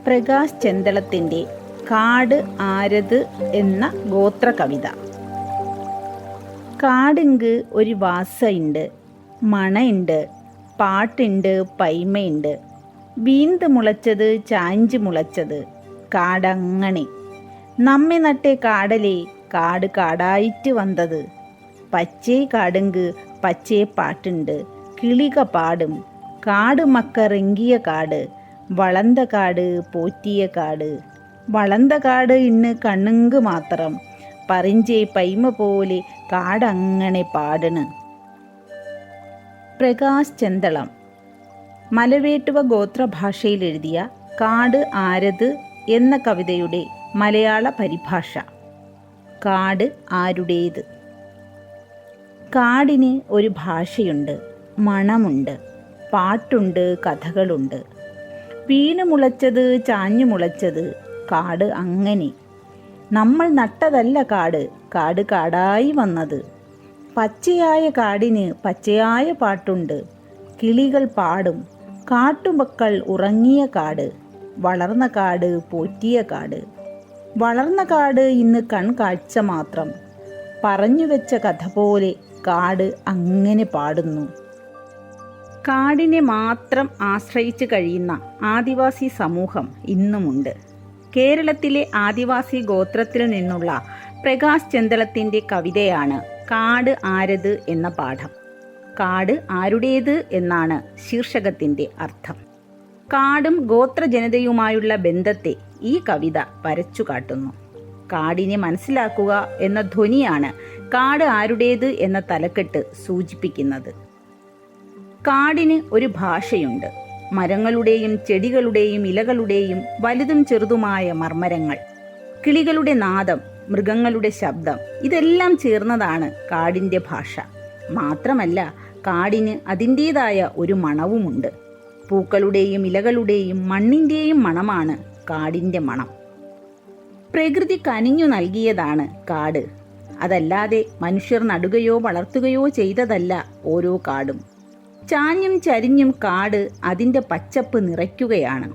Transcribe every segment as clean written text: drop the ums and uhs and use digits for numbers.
പ്രകാശ് ചെന്തളത്തിൻ്റെ കാട് ആരത് എന്ന ഗോത്ര കവിത. കാടിങ്ക് ഒരു വാസയുണ്ട്, മണയുണ്ട്, പാട്ടുണ്ട്, പൈമയുണ്ട്. വീന്ത് മുളച്ചത് ചാഞ്ച് മുളച്ചത് കാടങ്ങനെ. നമ്മെ നട്ടേ കാടലേ കാട് കാടായിട്ട് വന്നത്. പച്ചേ കാടുങ്ക് പച്ചേ പാട്ടുണ്ട്, കിളിക പാടും. കാട് മക്കറെങ്കിയ കാട്, വളന്ത കാട് പോറ്റിയ കാട്. വളന്ത കാട് ഇന്ന് കണ്ണുങ്ക് മാത്രം, പറിഞ്ചേ പൈമ പോലെ കാടങ്ങനെ പാടണ്. പ്രകാശ് ചെന്തളം മലവേട്ടുവ ഗോത്രഭാഷയിൽ എഴുതിയ കാട് ആരത് എന്ന കവിതയുടെ മലയാള പരിഭാഷ. കാട് ആരുടേത്? കാടിന് ഒരു ഭാഷയുണ്ട്, മണമുണ്ട്, പാട്ടുണ്ട്, കഥകളുണ്ട്. വീണ് മുളച്ചത് ചാഞ്ഞു മുളച്ചത് കാട് അങ്ങനെ. നമ്മൾ നട്ടതല്ല കാട്, കാട് കാടായി വന്നത്. പച്ചയായ കാടിന് പച്ചയായ പാട്ടുണ്ട്, കിളികൾ പാടും. കാട്ടുമക്കൾ ഉറങ്ങിയ കാട്, വളർന്ന കാട് പോറ്റിയ കാട്. വളർന്ന കാട് ഇന്ന് കൺകാഴ്ച മാത്രം, പറഞ്ഞു വെച്ച കഥ പോലെ കാട് അങ്ങനെ പാടുന്നു. കാടിനെ മാത്രം ആശ്രയിച്ച് കഴിയുന്ന ആദിവാസി സമൂഹം ഇന്നുമുണ്ട്. കേരളത്തിലെ ആദിവാസി ഗോത്രത്തിൽ നിന്നുള്ള പ്രകാശ് ചെന്തളത്തിൻ്റെ കവിതയാണ് കാട് ആരത് എന്ന പാഠം. കാട് ആരുടേത് എന്നാണ് ശീർഷകത്തിൻ്റെ അർത്ഥം. കാടും ഗോത്രജനതയുമായുള്ള ബന്ധത്തെ ഈ കവിത വരച്ചു കാട്ടുന്നു. കാടിനെ മനസ്സിലാക്കുക എന്ന ധ്വനിയാണ് കാട് ആരുടേത് എന്ന തലക്കെട്ട് സൂചിപ്പിക്കുന്നത്. കാടിന് ഒരു ഭാഷയുണ്ട്. മരങ്ങളുടെയും ചെടികളുടെയും ഇലകളുടെയും വലുതും ചെറുതുമായ മർമ്മരങ്ങൾ, കിളികളുടെ നാദം, മൃഗങ്ങളുടെ ശബ്ദം, ഇതെല്ലാം ചേർന്നതാണ് കാടിൻ്റെ ഭാഷ. മാത്രമല്ല, കാടിന് അതിൻ്റേതായ ഒരു മണവുമുണ്ട്. പൂക്കളുടെയും ഇലകളുടെയും മണ്ണിൻ്റെയും മണമാണ് കാടിൻ്റെ മണം. പ്രകൃതി കനിഞ്ഞു നൽകിയതാണ് കാട്. അതല്ലാതെ മനുഷ്യർ നടുകയോ വളർത്തുകയോ ചെയ്തതല്ല ഓരോ കാടും. ചാഞ്ഞും ചരിഞ്ഞും കാട് അതിൻ്റെ പച്ചപ്പ് നിറയ്ക്കുകയാണ്.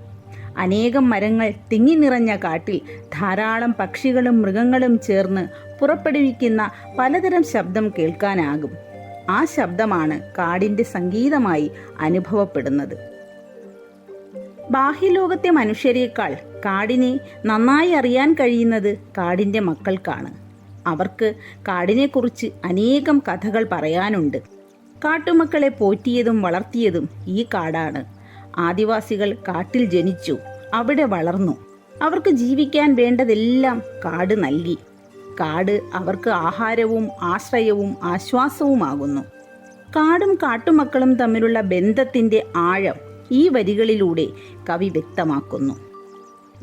അനേകം മരങ്ങൾ തിങ്ങി നിറഞ്ഞ കാട്ടിൽ ധാരാളം പക്ഷികളും മൃഗങ്ങളും ചേർന്ന് പുറപ്പെടുവിക്കുന്ന പലതരം ശബ്ദം കേൾക്കാനാകും. ആ ശബ്ദമാണ് കാടിൻ്റെ സംഗീതമായി അനുഭവപ്പെടുന്നത്. ബാഹ്യലോകത്തെ മനുഷ്യരെക്കാൾ കാടിനെ നന്നായി അറിയാൻ കഴിയുന്നത് കാടിൻ്റെ മക്കൾക്കാണ്. അവർക്ക് കാടിനെക്കുറിച്ച് അനേകം കഥകൾ പറയാനുണ്ട്. കാട്ടുമക്കളെ പോറ്റിയതും വളർത്തിയതും ഈ കാടാണ്. ആദിവാസികൾ കാട്ടിൽ ജനിച്ചു, അവിടെ വളർന്നു. അവർക്ക് ജീവിക്കാൻ വേണ്ടതെല്ലാം കാട് നൽകി. കാട് അവർക്ക് ആഹാരവും ആശ്രയവും ആശ്വാസവുമാകുന്നു. കാടും കാട്ടുമക്കളും തമ്മിലുള്ള ബന്ധത്തിൻ്റെ ആഴം ഈ വരികളിലൂടെ കവി വ്യക്തമാക്കുന്നു.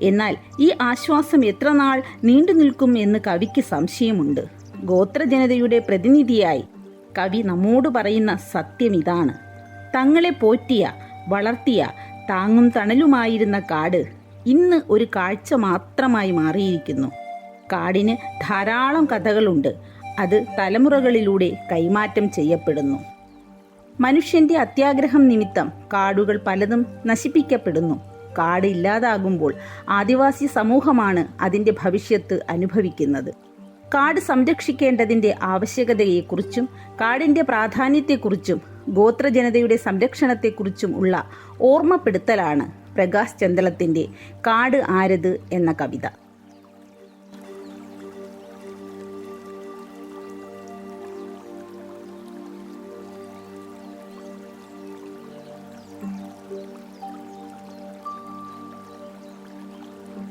എന്നാൽ ഈ ആശ്വാസം എത്ര നാൾ നീണ്ടു നിൽക്കും എന്ന് കവിക്ക് സംശയമുണ്ട്. ഗോത്രജനതയുടെ പ്രതിനിധിയായി കവി നമ്മോട് പറയുന്ന സത്യം ഇതാണ്: തങ്ങളെ പോറ്റിയ വളർത്തിയ താങ്ങും തണലുമായിരുന്ന കാട് ഇന്ന് ഒരു കാഴ്ച മാത്രമായി മാറിയിരിക്കുന്നു. കാടിന് ധാരാളം കഥകളുണ്ട്. അത് തലമുറകളിലൂടെ കൈമാറ്റം ചെയ്യപ്പെടുന്നു. മനുഷ്യൻ്റെ അത്യാഗ്രഹം നിമിത്തം കാടുകൾ പലതും നശിപ്പിക്കപ്പെടുന്നു. കാട് ഇല്ലാതാകുമ്പോൾ ആദിവാസി സമൂഹമാണ് അതിൻ്റെ ഭവിഷ്യത്ത് അനുഭവിക്കുന്നത്. കാട് സംരക്ഷിക്കേണ്ടതിൻ്റെ ആവശ്യകതയെക്കുറിച്ചും കാടിൻ്റെ പ്രാധാന്യത്തെക്കുറിച്ചും ഗോത്രജനതയുടെ സംരക്ഷണത്തെക്കുറിച്ചും ഉള്ള ഓർമ്മപ്പെടുത്തലാണ് പ്രകാശ് ചെന്തളത്തിൻ്റെ കാട് ആരത് എന്ന കവിത.